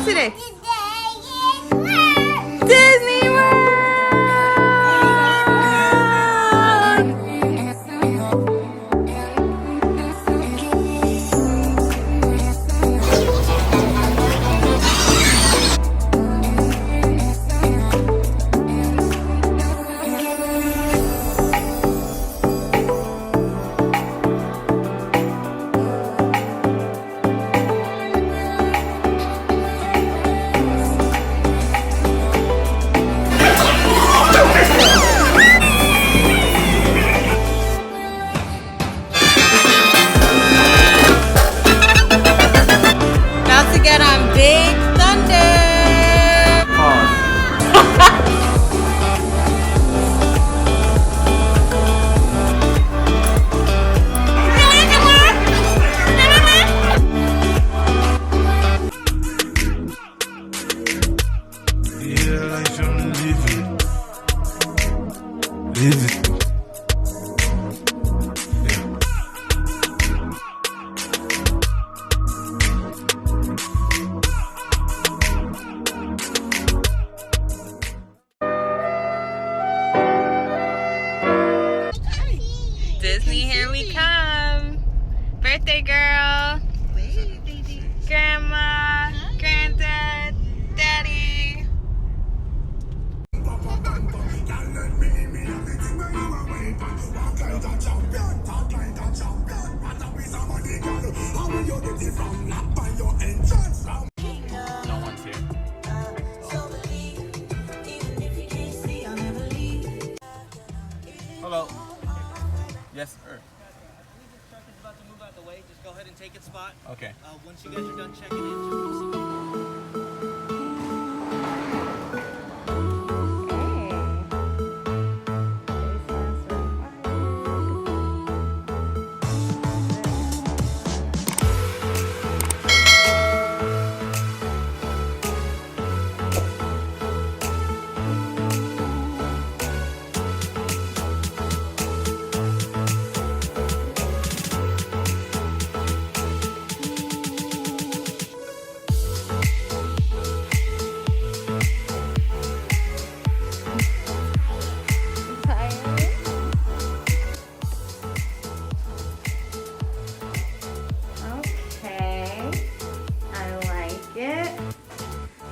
What's today? Disney World! About to get on Big Thunder. Disney, here we come. Birthday girl. Grandma, granddad, daddy. No one's here. Hello. Yes, sir. Truck is about to move out the way. Just go ahead and take its spot. Okay. Once you guys are done checking in, just proceed.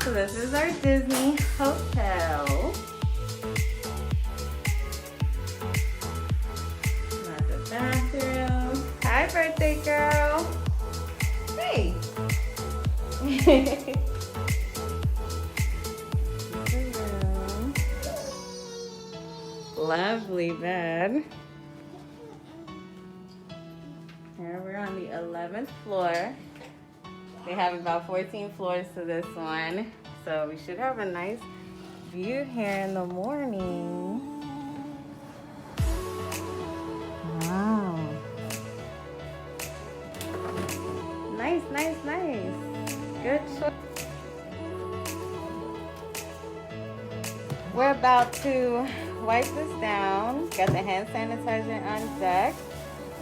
So this is our Disney hotel. Not the bathroom. Hi, birthday girl. Hey. Lovely bed. Here we're on the 11th floor. They have about 14 floors to this one, so we should have a nice view here in the morning. Wow. Nice, nice, nice. Good choice. We're about to wipe this down. Got the hand sanitizer on deck.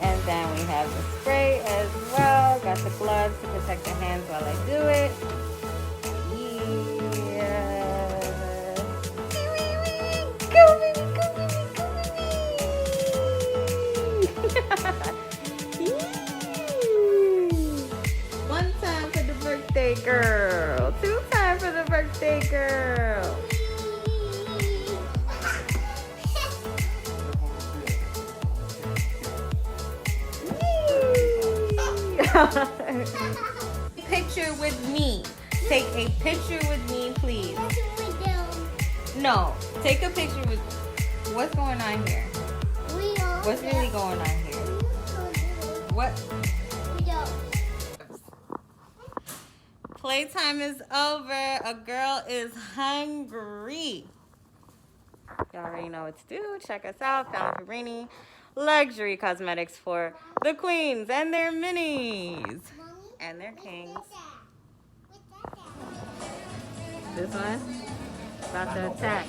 And then we have the spray as well. Got the gloves to protect the hands while I do it. Yeah. Go, baby, go, baby, go, baby. One time for the birthday girl. Two times for the birthday girl. Picture with me. Take a picture with me, please. No, take a picture with. What's going on here? What's really going on here? What? Playtime is over. A girl is hungry. Y'all already know what to do. Check us out. FABRINI. Luxury cosmetics for the queens and their minis and their kings. This one about to attack.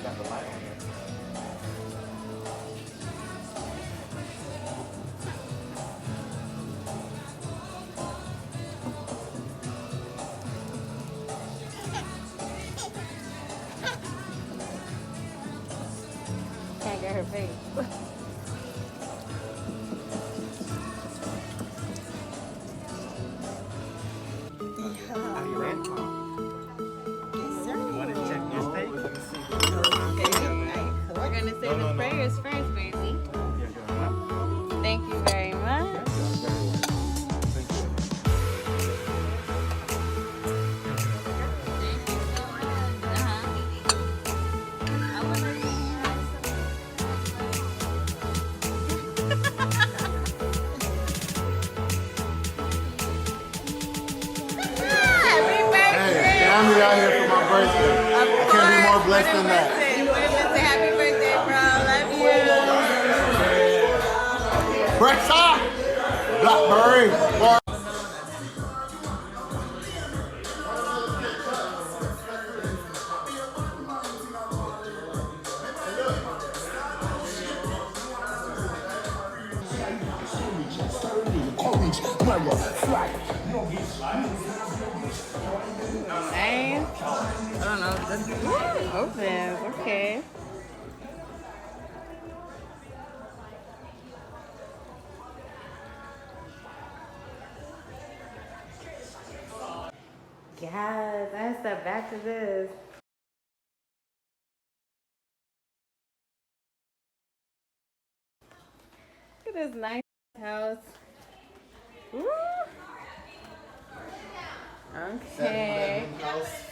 birthday. I can't be more blessed than that. Say happy birthday, bro. Love you. Breakfast! Blackberry! Nice. I don't know. This opens. Okay. Yes, I step back to this. Look at this nice house. Woo. Okay.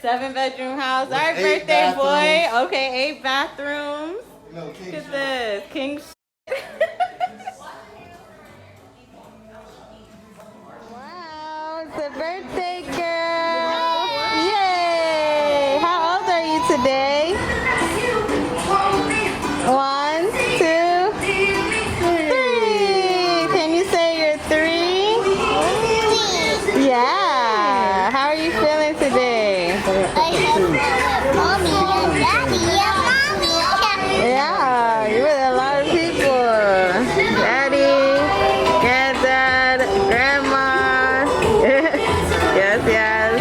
7-bedroom house. All right, With 8 birthday boy. bathrooms. Okay, 8 bathrooms. No, Look at this. King. Wow, it's a birthday girl. Yay. How old are you today? 1, 2, 3. Can you say you're 3? Yeah. How are you feeling today? Mommy and Daddy and Mommy. Yeah, you're with a lot of people. Daddy, granddad, grandma. Yes, yes.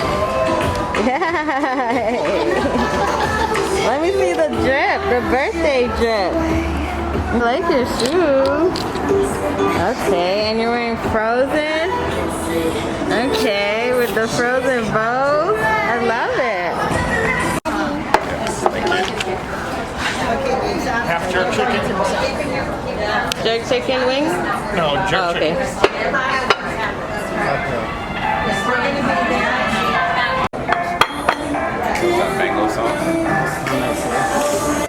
Let me see the drip, the birthday drip. I like your shoes. Okay, and you're wearing Frozen? Okay, with the Frozen bows. I love it. Half jerk chicken? Jerk chicken wings? No, jerk Oh, okay. chicken. Mango sauce.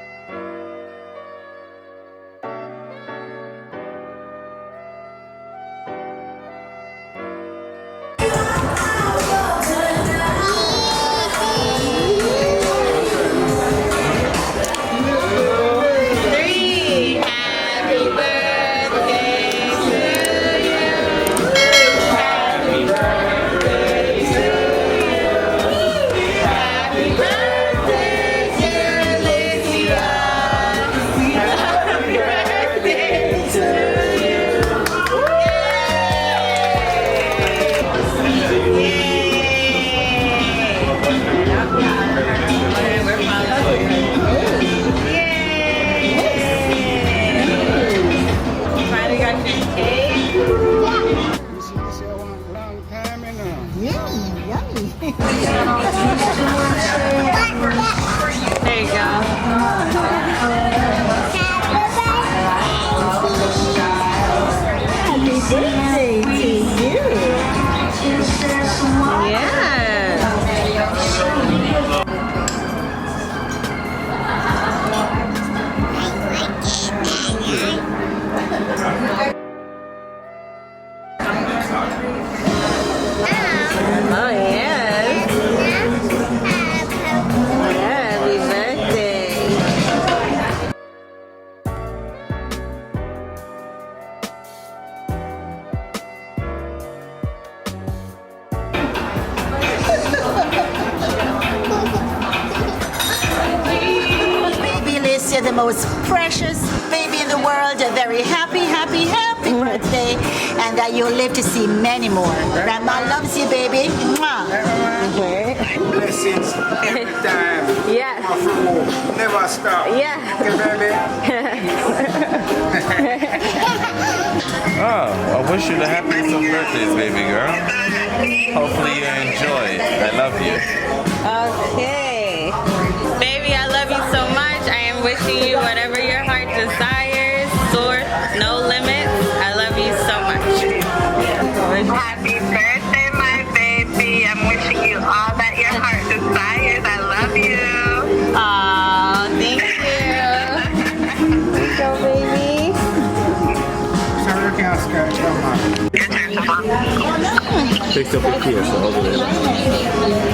Three. Happy birthday to you. Happy birthday to you. Happy birthday, dear Lydia. Happy birthday to you. Finally got your cake. There you go. Happy birthday to you. Yeah. Oh, yes. Happy birthday. Baby Alicia, the most precious baby in the world, a very happy, happy, happy birthday, and that you'll live to see many more. Grandma loves you, baby. Mwah. Blessings every time. Yes. Never stop. Yeah. Okay, baby. Oh, I wish you the happiest of birthdays, baby girl. Hopefully you enjoy it. I love you. Okay. Baby, I love you so much. I am wishing you whatever your heart desires. Soar, no limits. I love you so much. Happy birthday, my baby. I'm wishing you all that your heart desires. I love you. Aw, thank you. Go, baby. Sorry, can't scratch your mouth. Picked up a piece over there.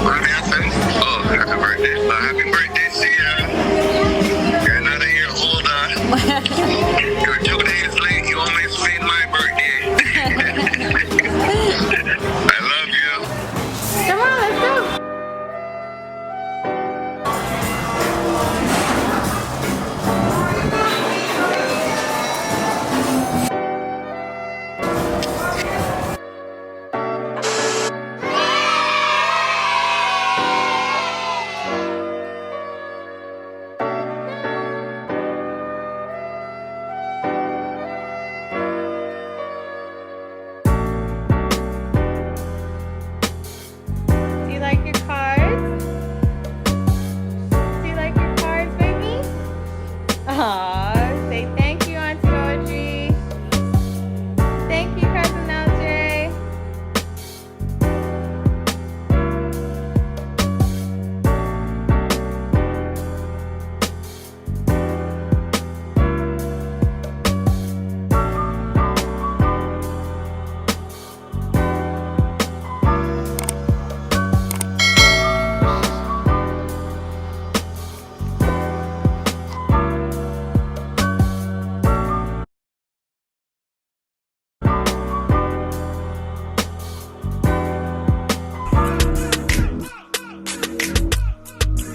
What happened? Oh, Happy birthday. So happy birthday, Sierra. You're another year older. You're 2 days late. You almost made my birthday. I love you. Come on, let's go. Do you like your cards? Do you like your cards, baby? Aw, say thank you, Auntie Audrey. Thank you, Cousin LJ.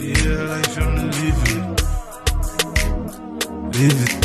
Yeah, life I'm living. Live it.